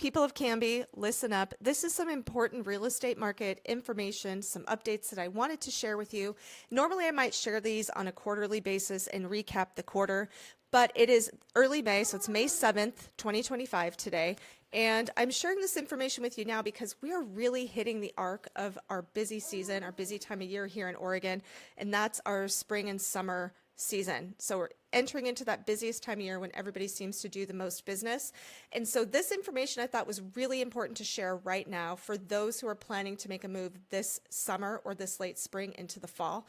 People of Canby, listen up. This is some important real estate market information, some updates that I wanted to share with you. Normally, I might share these on a quarterly basis and recap the quarter, but it is early May, so it's May 7th, 2025 today. And I'm sharing this information with you now because we are really hitting the arc of our busy season, our busy time of year here in Oregon, and that's our spring and summer season. So we're entering into that busiest time of year when everybody seems to do the most business. And so this information I thought was really important to share right now for those who are planning to make a move this summer or this late spring into the fall.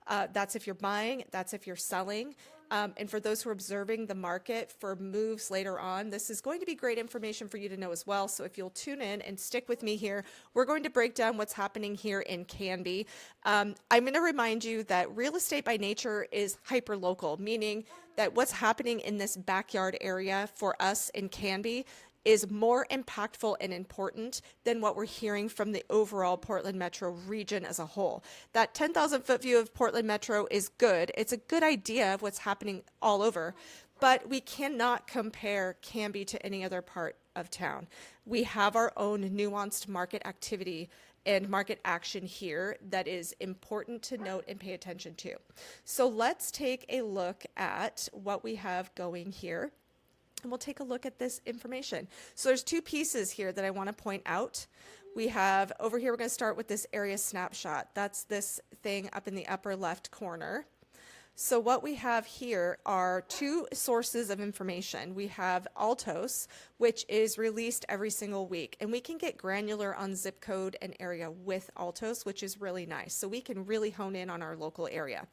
That's if you're buying, that's if you're selling. And for those who are observing the market for moves later on, this is going to be great information for you to know as well. So if you'll tune in and stick with me here, we're going to break down what's happening here in Canby. I'm going to remind you that real estate by nature is hyper-local, meaning that what's happening in this backyard area for us in Canby is more impactful and important than what we're hearing from the overall Portland Metro region as a whole. That 10,000 foot view of Portland Metro is good. It's a good idea of what's happening all over, but we cannot compare Canby to any other part of town. We have our own nuanced market activity and market action here that is important to note and pay attention to. So let's take a look at what we have going here. And we'll take a look at this information. So there's two pieces here that I want to point out. We have over here, we're going to start with this area snapshot. That's this thing up in the upper left corner. So what we have here are two sources of information. We have Altos, which is released every single week, and we can get granular on zip code and area with Altos, which is really nice. So we can really hone in on our local area.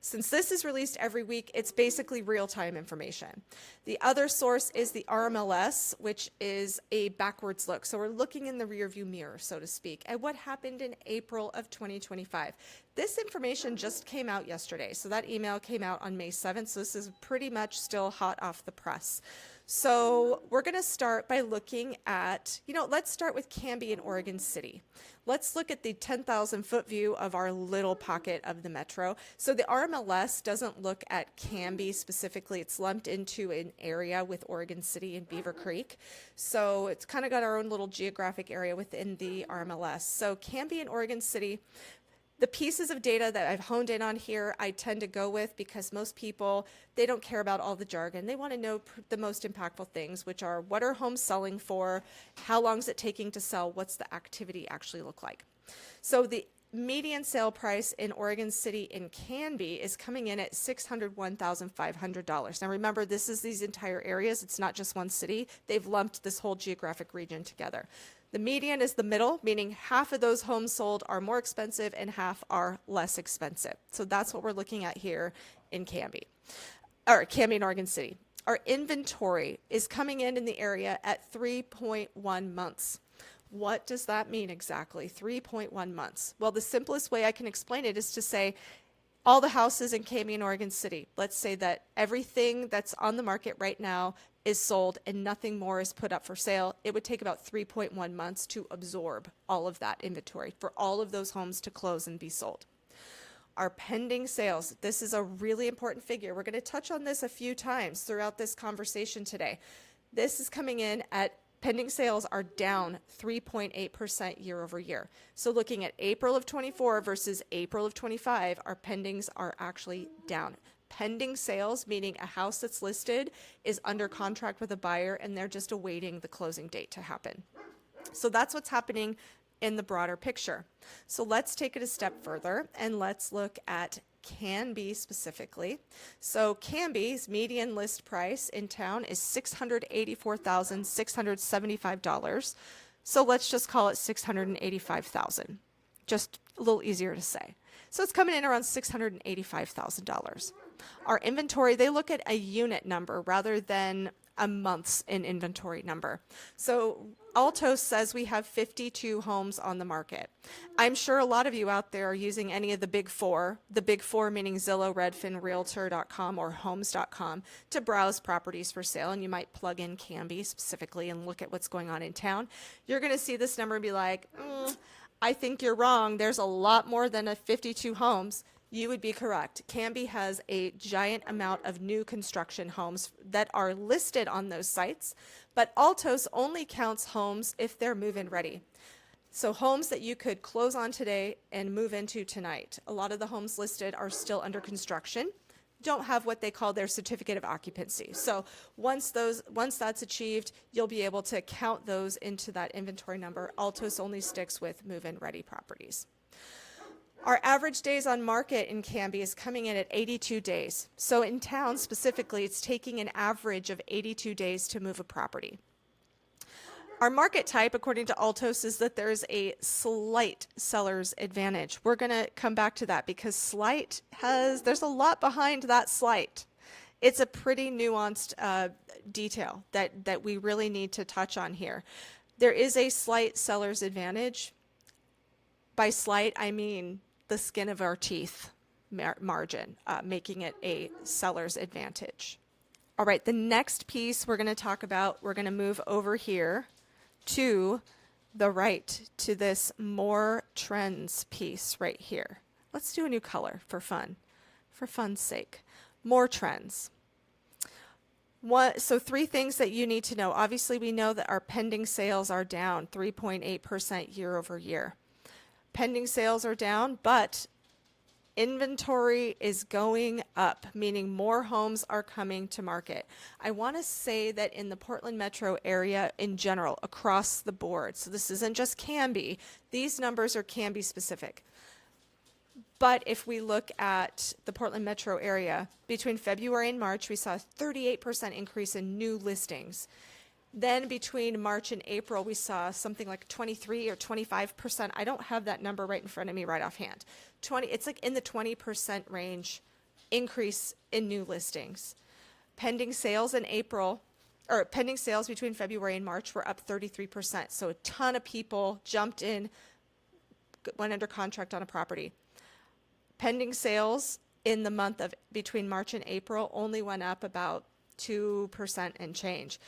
Since this is released every week, it's basically real-time information. The other source is the RMLS, which is a backwards look. So we're looking in the rearview mirror, so to speak, at what happened in April of 2025. This information just came out yesterday. So that email came out on May 7th. So this is pretty much still hot off the press. So we're going to start by looking at, let's start with Canby in Oregon City. Let's look at the 10,000 foot view of our little pocket of the metro. So the RMLS doesn't look at Canby specifically. It's lumped into an area with Oregon City and Beaver Creek. So it's kind of got our own little geographic area within the RMLS. So Canby in Oregon City, the pieces of data that I've honed in on here, I tend to go with because most people, they don't care about all the jargon. They want to know the most impactful things, which are what are homes selling for, how long is it taking to sell, what's the activity actually look like. So the median sale price in Oregon City in Canby is coming in at $601,500. Now remember, this is these entire areas. It's not just one city. They've lumped this whole geographic region together. The median is the middle, meaning half of those homes sold are more expensive and half are less expensive. So that's what we're looking at here in Canby, or Canby in Oregon City. Our inventory is coming in the area at 3.1 months. What does that mean exactly? 3.1 months. Well, the simplest way I can explain it is to say all the houses in Canby in Oregon City. Let's say that everything that's on the market right now is sold and nothing more is put up for sale. It would take about 3.1 months to absorb all of that inventory for all of those homes to close and be sold. Our pending sales, this is a really important figure. We're going to touch on this a few times throughout this conversation today. This is coming in at pending sales are down 3.8% year over year. So looking at April of 24 versus April of 25, our pendings are actually down. Pending sales, meaning a house that's listed is under contract with a buyer and they're just awaiting the closing date to happen. So that's what's happening in the broader picture. So let's take it a step further and let's look at Canby specifically. So Canby's median list price in town is $684,675. So let's just call it $685,000. Just a little easier to say. So it's coming in around $685,000. Our inventory, they look at a unit number rather than a month's in inventory number. So Altos says we have 52 homes on the market. I'm sure a lot of you out there are using any of the big four meaning Zillow, Redfin, Realtor.com, or Homes.com to browse properties for sale. And you might plug in Canby specifically and look at what's going on in town. You're going to see this number and be like, I think you're wrong. There's a lot more than 52 homes. You would be correct. Canby has a giant amount of new construction homes that are listed on those sites, But Altos only counts homes if they're move-in ready. So homes that you could close on today and move into tonight. A lot of the homes listed are still under construction, don't have what they call their certificate of occupancy. So once that's achieved, you'll be able to count those into that inventory number. Altos only sticks with move-in ready properties. Our average days on market in Canby is coming in at 82 days. So in town specifically, it's taking an average of 82 days to move a property. Our market type, according to Altos, is that there's a slight seller's advantage. We're going to come back to that because there's a lot behind that slight. It's a pretty nuanced detail that we really need to touch on here. There is a slight seller's advantage. By slight, I mean the skin of our teeth margin, making it a seller's advantage. All right, the next piece we're going to talk about, we're going to move over here to the right to this more trends piece right here. Let's do a new color for fun's sake. More trends. So 3 things that you need to know. Obviously, we know that our pending sales are down 3.8% year over year. Pending sales are down, but inventory is going up, meaning more homes are coming to market. I want to say that in the Portland metro area in general, across the board, so this isn't just Canby, these numbers are Canby specific. But if we look at the Portland metro area, between February and March, we saw a 38% increase in new listings. Then between March and April, we saw something like 23 or 25%. I don't have that number right in front of me right offhand. It's like in the 20% range increase in new listings. Pending sales between February and March were up 33%. So a ton of people jumped in, went under contract on a property. Pending sales in the month of between March and April only went up about 2% and change.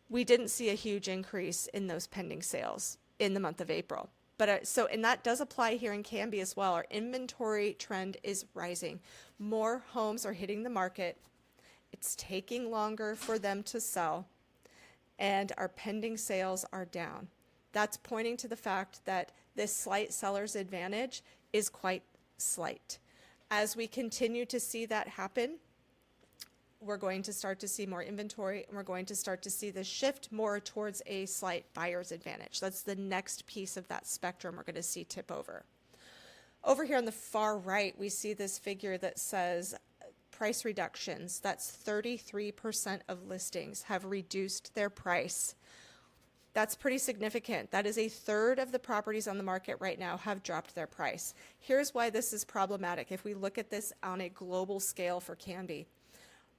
We didn't see a huge increase in those pending sales in the month of April. But and that does apply here in Canby as well. Our inventory trend is rising. More homes are hitting the market. It's taking longer for them to sell. And our pending sales are down. That's pointing to the fact that this slight seller's advantage is quite slight. As we continue to see that happen, we're going to start to see more inventory, and we're going to start to see the shift more towards a slight buyer's advantage. That's the next piece of that spectrum we're going to see tip over. Over here on the far right, we see this figure that says price reductions. That's 33% of listings have reduced their price. That's pretty significant. That is a third of the properties on the market right now have dropped their price. Here's why this is problematic. If we look at this on a global scale for Canby,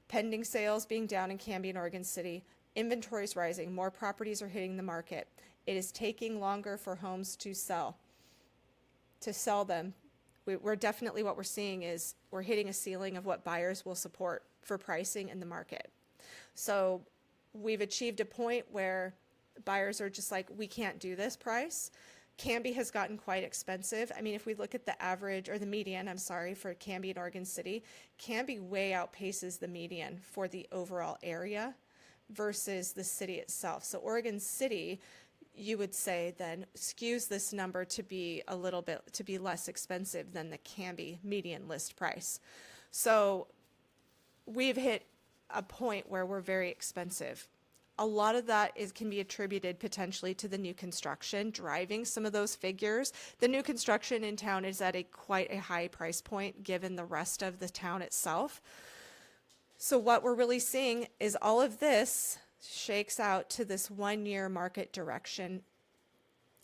pending sales being down in Canby and Oregon City, inventories rising, more properties are hitting the market. It is taking longer for homes to sell them. We're definitely, what we're seeing is we're hitting a ceiling of what buyers will support for pricing in the market. So we've achieved a point where buyers are just like, we can't do this price. Canby has gotten quite expensive. I mean, if we look at the average, or the median, for Canby and Oregon City, Canby way outpaces the median for the overall area versus the city itself. So Oregon City, you would say, then skews this number to be less expensive than the Canby median list price. So we've hit a point where we're very expensive. A lot of that can be attributed potentially to the new construction driving some of those figures. The new construction in town is at quite a high price point given the rest of the town itself. So what we're really seeing is all of this shakes out to this 1-year market direction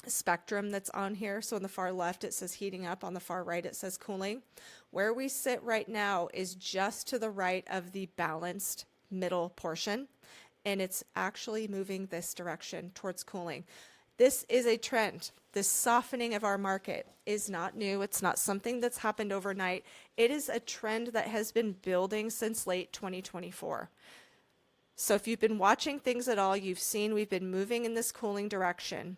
spectrum that's on here. So on the far left, it says heating up. On the far right, it says cooling. Where we sit right now is just to the right of the balanced middle portion, and it's actually moving this direction towards cooling. This is a trend. This softening of our market is not new. It's not something that's happened overnight. It is a trend that has been building since late 2024. So if you've been watching things at all, you've seen we've been moving in this cooling direction.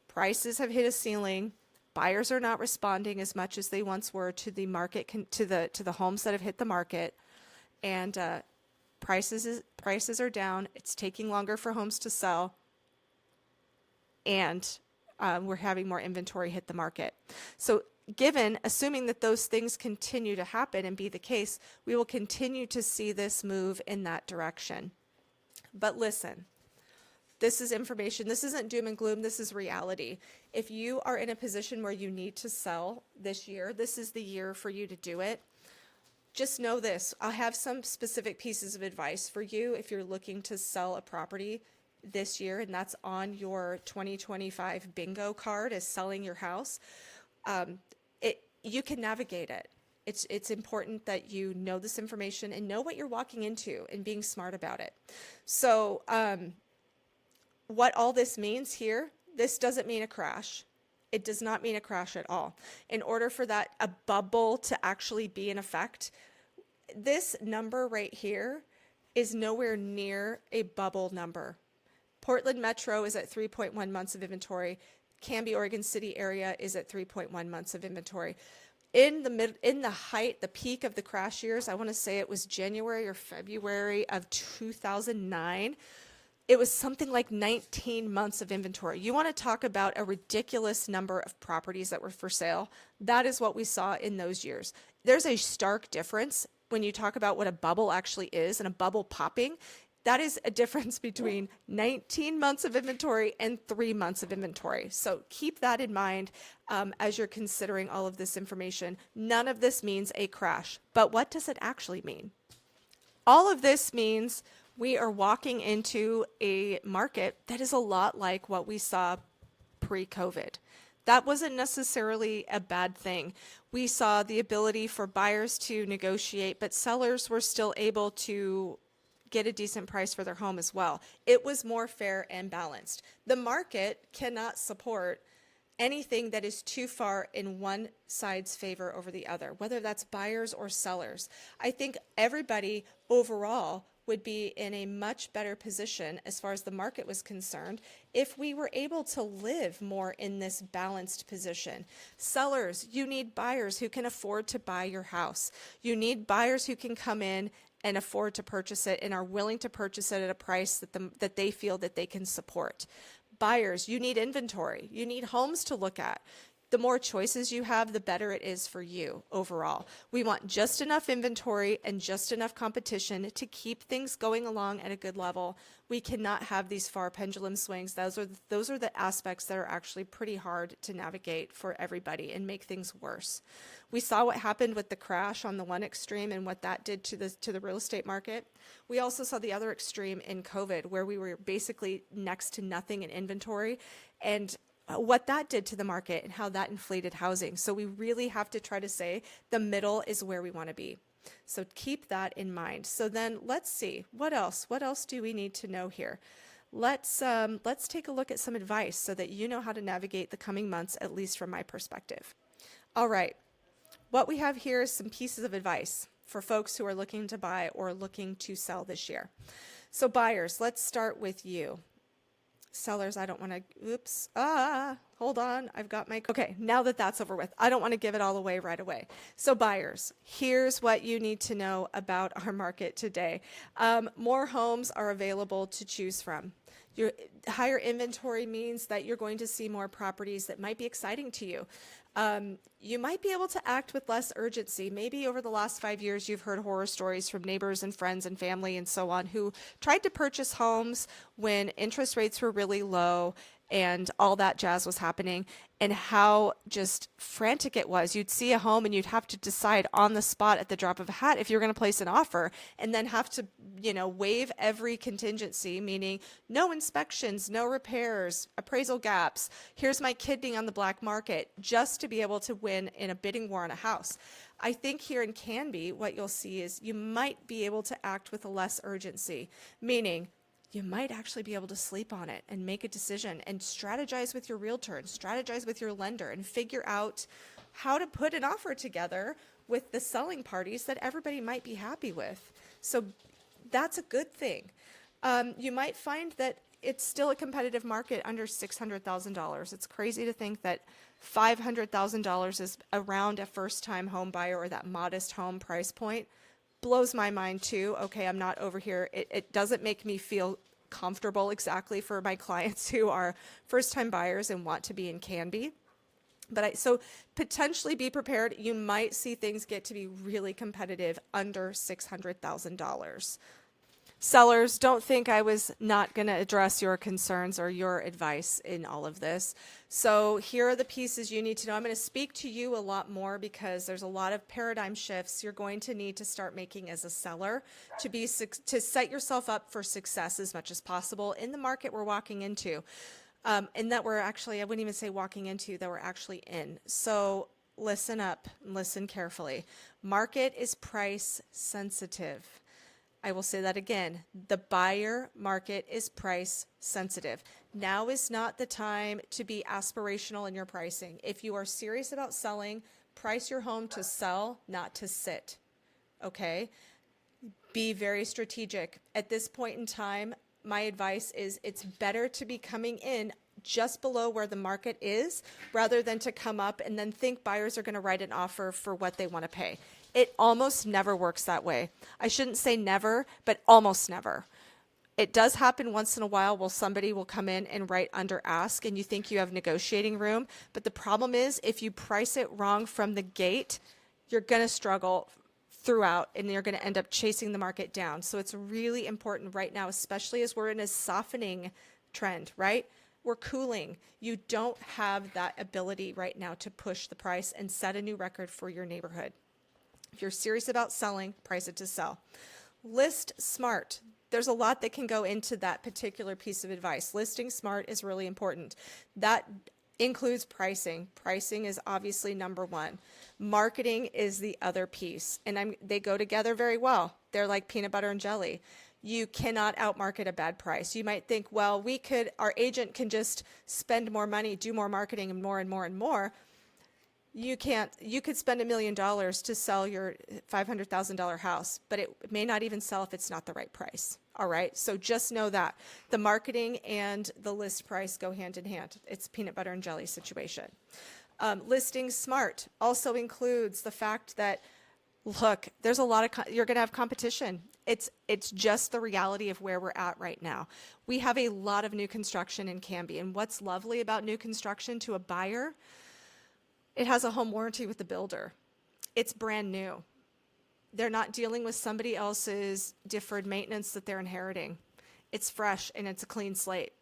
Prices have hit a ceiling. Buyers are not responding as much as they once were to the market, to the homes that have hit the market. And Prices are down. It's taking longer for homes to sell, and we're having more inventory hit the market. So assuming that those things continue to happen and be the case, we will continue to see this move in that direction. But listen, this is information. This isn't doom and gloom. This is reality. If you are in a position where you need to sell this year, this is the year for you to do it. Just know this. I'll have some specific pieces of advice for you if you're looking to sell a property this year, and that's on your 2025 bingo card as selling your house. You can navigate it. It's important that you know this information and know what you're walking into and being smart about it. So what all this means here, this doesn't mean a crash. It does not mean a crash at all. In order for a bubble to actually be in effect, this number right here is nowhere near a bubble number. Portland Metro is at 3.1 months of inventory. Canby, Oregon City area is at 3.1 months of inventory. In the peak of the crash years, I want to say it was January or February of 2009. It was something like 19 months of inventory. You want to talk about a ridiculous number of properties that were for sale? That is what we saw in those years. There's a stark difference when you talk about what a bubble actually is and a bubble popping. That is a difference between 19 months of inventory and 3 months of inventory. So keep that in mind as you're considering all of this information. None of this means a crash. But what does it actually mean? All of this means we are walking into a market that is a lot like what we saw pre-COVID. That wasn't necessarily a bad thing. We saw the ability for buyers to negotiate, but sellers were still able to get a decent price for their home as well. It was more fair and balanced. The market cannot support anything that is too far in one side's favor over the other, whether that's buyers or sellers. I think everybody overall would be in a much better position as far as the market was concerned if we were able to live more in this balanced position. Sellers, you need buyers who can afford to buy your house. You need buyers who can come in and afford to purchase it and are willing to purchase it at a price that they feel that they can support. Buyers, you need inventory. You need homes to look at. The more choices you have, the better it is for you overall. We want just enough inventory and just enough competition to keep things going along at a good level. We cannot have these far pendulum swings. Those are the aspects that are actually pretty hard to navigate for everybody and make things worse. We saw what happened with the crash on the one extreme and what that did to the real estate market. We also saw the other extreme in COVID, where we were basically next to nothing in inventory, and what that did to the market and how that inflated housing. So we really have to try to say the middle is where we want to be. So keep that in mind. So then let's see, what else do we need to know here? Let's take a look at some advice so that you know how to navigate the coming months, at least from my perspective. All right, what we have here is some pieces of advice for folks who are looking to buy or looking to sell this year. So buyers, let's start with you. Sellers, I don't want to, hold on, okay, now that's over with, I don't want to give it all away right away. So buyers, here's what you need to know about our market today. More homes are available to choose from. Your higher inventory means that you're going to see more properties that might be exciting to you. You might be able to act with less urgency. Maybe over the last 5 years, you've heard horror stories from neighbors and friends and family and so on who tried to purchase homes when interest rates were really low and all that jazz was happening, and how just frantic it was. You'd see a home and you'd have to decide on the spot at the drop of a hat if you're going to place an offer, and then have to, waive every contingency, meaning no inspections, no repairs, appraisal gaps. Here's my kid being on the black market just to be able to win in a bidding war on a house. I think here in Canby, what you'll see is you might be able to act with a less urgency, meaning you might actually be able to sleep on it and make a decision and strategize with your realtor and strategize with your lender and figure out how to put an offer together with the selling parties that everybody might be happy with. So that's a good thing. You might find that it's still a competitive market under $600,000. It's crazy to think that $500,000 is around a first-time home buyer or that modest home price point. blows my mind too. Okay, I'm not over here. It doesn't make me feel comfortable exactly for my clients who are first-time buyers and want to be in Canby. But so potentially be prepared. You might see things get to be really competitive under $600,000. Sellers, don't think I was not going to address your concerns or your advice in all of this. So here are the pieces you need to know. I'm going to speak to you a lot more because there's a lot of paradigm shifts you're going to need to start making as a seller to set yourself up for success as much as possible in the market we're walking into. And that we're actually, I wouldn't even say walking into, that we're actually in. So listen up and listen carefully. Market is price sensitive. I will say that again. The buyer market is price sensitive. Now is not the time to be aspirational in your pricing. If you are serious about selling, price your home to sell, not to sit. Okay? Be very strategic. At this point in time, my advice is it's better to be coming in just below where the market is rather than to come up and then think buyers are going to write an offer for what they want to pay. It almost never works that way. I shouldn't say never, but almost never. It does happen once in a while where somebody will come in and write under ask and you think you have negotiating room. But the problem is if you price it wrong from the gate, you're going to struggle throughout and you're going to end up chasing the market down. So it's really important right now, especially as we're in a softening trend, right? We're cooling. You don't have that ability right now to push the price and set a new record for your neighborhood. If you're serious about selling, price it to sell. List smart. There's a lot that can go into that particular piece of advice. Listing smart is really important. That includes pricing. Pricing is obviously number one. Marketing is the other piece, and they go together very well. They're like peanut butter and jelly. You cannot outmarket a bad price. You might think, well, our agent can just spend more money, do more marketing and more and more and more. You can't. You could spend $1 million to sell your $500,000 house, but it may not even sell if it's not the right price. All right. So just know that the marketing and the list price go hand in hand. It's a peanut butter and jelly situation. Listing smart also includes the fact that, look, there's a lot of you're going to have competition. It's just the reality of where we're at right now. We have a lot of new construction in Canby, and what's lovely about new construction to a buyer, it has a home warranty with the builder. It's brand new. They're not dealing with somebody else's deferred maintenance that they're inheriting. It's fresh and it's a clean slate.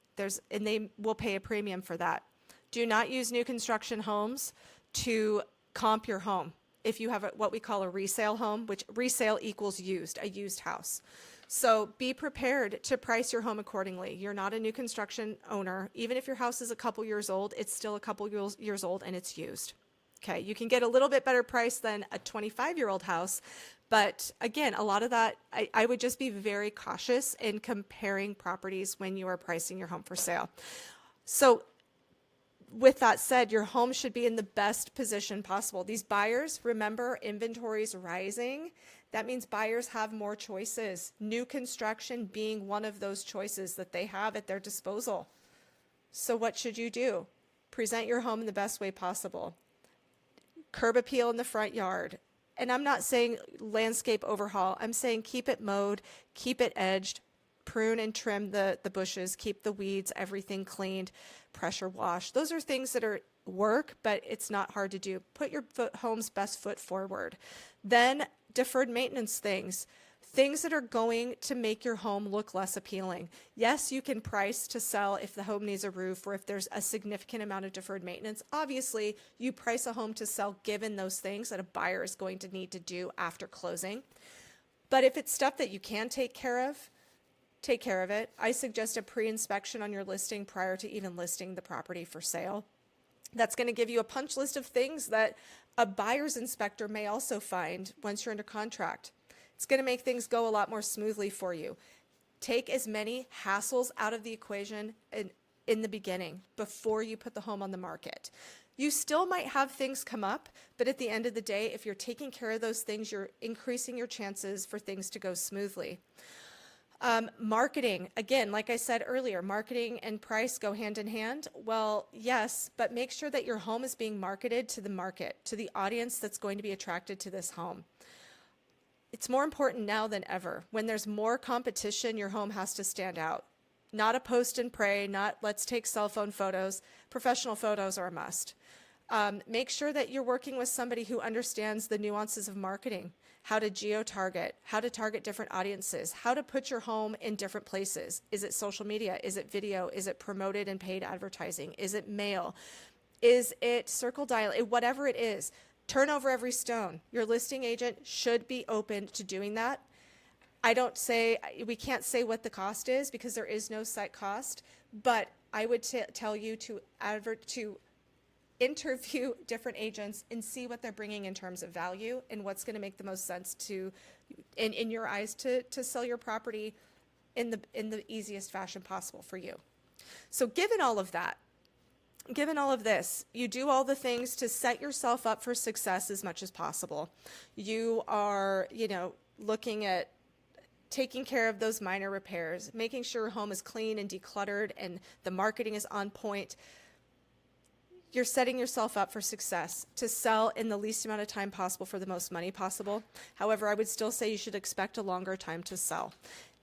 And they will pay a premium for that. Do not use new construction homes to comp your home. If you have what we call a resale home, which resale equals used, a used house. So be prepared to price your home accordingly. You're not a new construction owner. Even if your house is a couple years old, it's still a couple years old and it's used. Okay, you can get a little bit better price than a 25-year-old house. But again, a lot of that, I would just be very cautious in comparing properties when you are pricing your home for sale. So with that said, your home should be in the best position possible. These buyers, remember, inventory is rising. That means buyers have more choices. New construction being one of those choices that they have at their disposal. So what should you do? Present your home in the best way possible. Curb appeal in the front yard. And I'm not saying landscape overhaul. I'm saying keep it mowed, keep it edged, prune and trim the bushes, keep the weeds, everything cleaned, pressure wash. Those are things that are work, but it's not hard to do. Put your home's best foot forward. Then deferred maintenance things that are going to make your home look less appealing. Yes, you can price to sell if the home needs a roof or if there's a significant amount of deferred maintenance. Obviously, you price a home to sell given those things that a buyer is going to need to do after closing. But if it's stuff that you can take care of it. I suggest a pre-inspection on your listing prior to even listing the property for sale. That's going to give you a punch list of things that a buyer's inspector may also find once you're under contract. It's going to make things go a lot more smoothly for you. Take as many hassles out of the equation in the beginning before you put the home on the market. You still might have things come up, but at the end of the day, if you're taking care of those things, you're increasing your chances for things to go smoothly. Marketing, again, like I said earlier, marketing and price go hand in hand. Well, yes, but make sure that your home is being marketed to the market, to the audience that's going to be attracted to this home. It's more important now than ever. When there's more competition, your home has to stand out. Not a post and pray, not let's take cell phone photos. Professional photos are a must. Make sure that you're working with somebody who understands the nuances of marketing, how to geo-target, how to target different audiences, how to put your home in different places. Is it social media? Is it video? Is it promoted and paid advertising? Is it mail? Is it circle dial? Whatever it is, turn over every stone. Your listing agent should be open to doing that. We can't say what the cost is because there is no set cost, but I would tell you to interview different agents and see what they're bringing in terms of value and what's going to make the most sense in your eyes to sell your property in the easiest fashion possible for you. So given all of this, you do all the things to set yourself up for success as much as possible. You are, looking at taking care of those minor repairs, making sure your home is clean and decluttered and the marketing is on point. You're setting yourself up for success to sell in the least amount of time possible for the most money possible. However, I would still say you should expect a longer time to sell.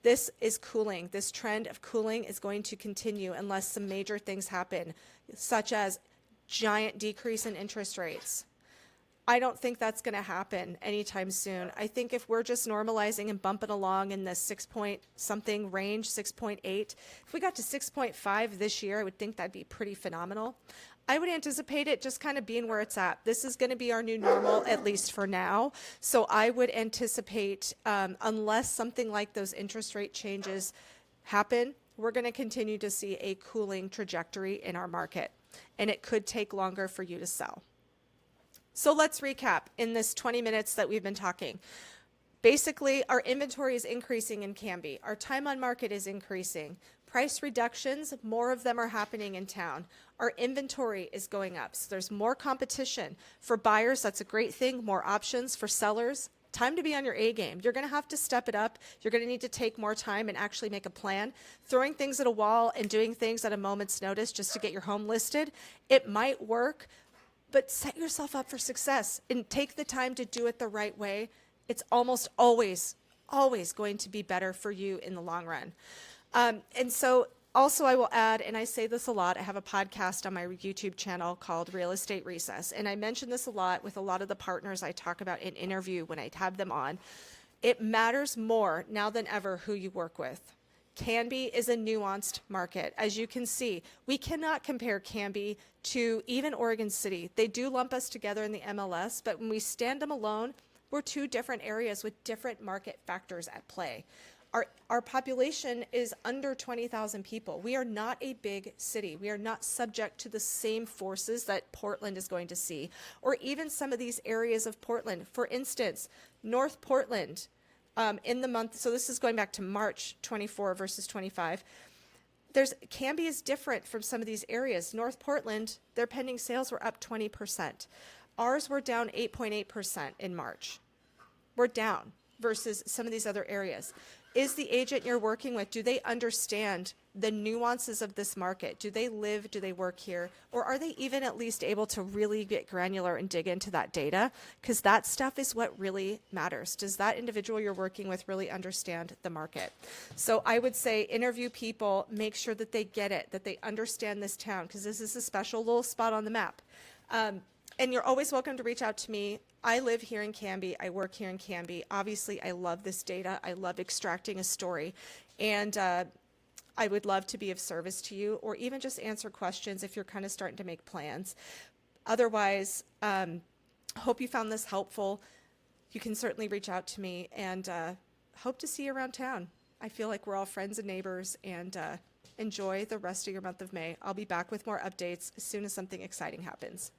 This is cooling. This trend of cooling is going to continue unless some major things happen, such as giant decrease in interest rates. I don't think that's going to happen anytime soon. I think if we're just normalizing and bumping along in the 6 point something range, 6.8, if we got to 6.5 this year, I would think that'd be pretty phenomenal. I would anticipate it just kind of being where it's at. This is going to be our new normal, at least for now. So I would anticipate, unless something like those interest rate changes happen, we're going to continue to see a cooling trajectory in our market, and it could take longer for you to sell. So let's recap in this 20 minutes that we've been talking. Basically, our inventory is increasing in Canby. Our time on market is increasing. Price reductions, more of them are happening in town. Our inventory is going up. So there's more competition. For buyers, that's a great thing. More options. For sellers, time to be on your A game. You're going to have to step it up. You're going to need to take more time and actually make a plan. Throwing things at a wall and doing things at a moment's notice just to get your home listed, it might work, but set yourself up for success and take the time to do it the right way. It's almost always going to be better for you in the long run. And so also I will add, and I say this a lot, I have a podcast on my YouTube channel called Real Estate Recess. And I mention this a lot with a lot of the partners I talk about in interview when I have them on. It matters more now than ever who you work with. Canby is a nuanced market. As you can see, we cannot compare Canby to even Oregon City. They do lump us together in the MLS, but when we stand them alone, we're two different areas with different market factors at play. Our population is under 20,000 people. We are not a big city. We are not subject to the same forces that Portland is going to see, or even some of these areas of Portland. For instance, North Portland, in the month, so this is going back to March 24 versus 25, Canby is different from some of these areas. North Portland, their pending sales were up 20%. Ours were down 8.8% in March. We're down versus some of these other areas. Is the agent you're working with, do they understand the nuances of this market? Do they live, do they work here? Or are they even at least able to really get granular and dig into that data? Because that stuff is what really matters. Does that individual you're working with really understand the market? So I would say interview people, make sure that they get it, that they understand this town, because this is a special little spot on the map. And you're always welcome to reach out to me. I live here in Canby. I work here in Canby. Obviously, I love this data. I love extracting a story. And I would love to be of service to you, or even just answer questions if you're kind of starting to make plans. Otherwise, hope you found this helpful. You can certainly reach out to me, and hope to see you around town. I feel like we're all friends and neighbors, and enjoy the rest of your month of May. I'll be back with more updates as soon as something exciting happens.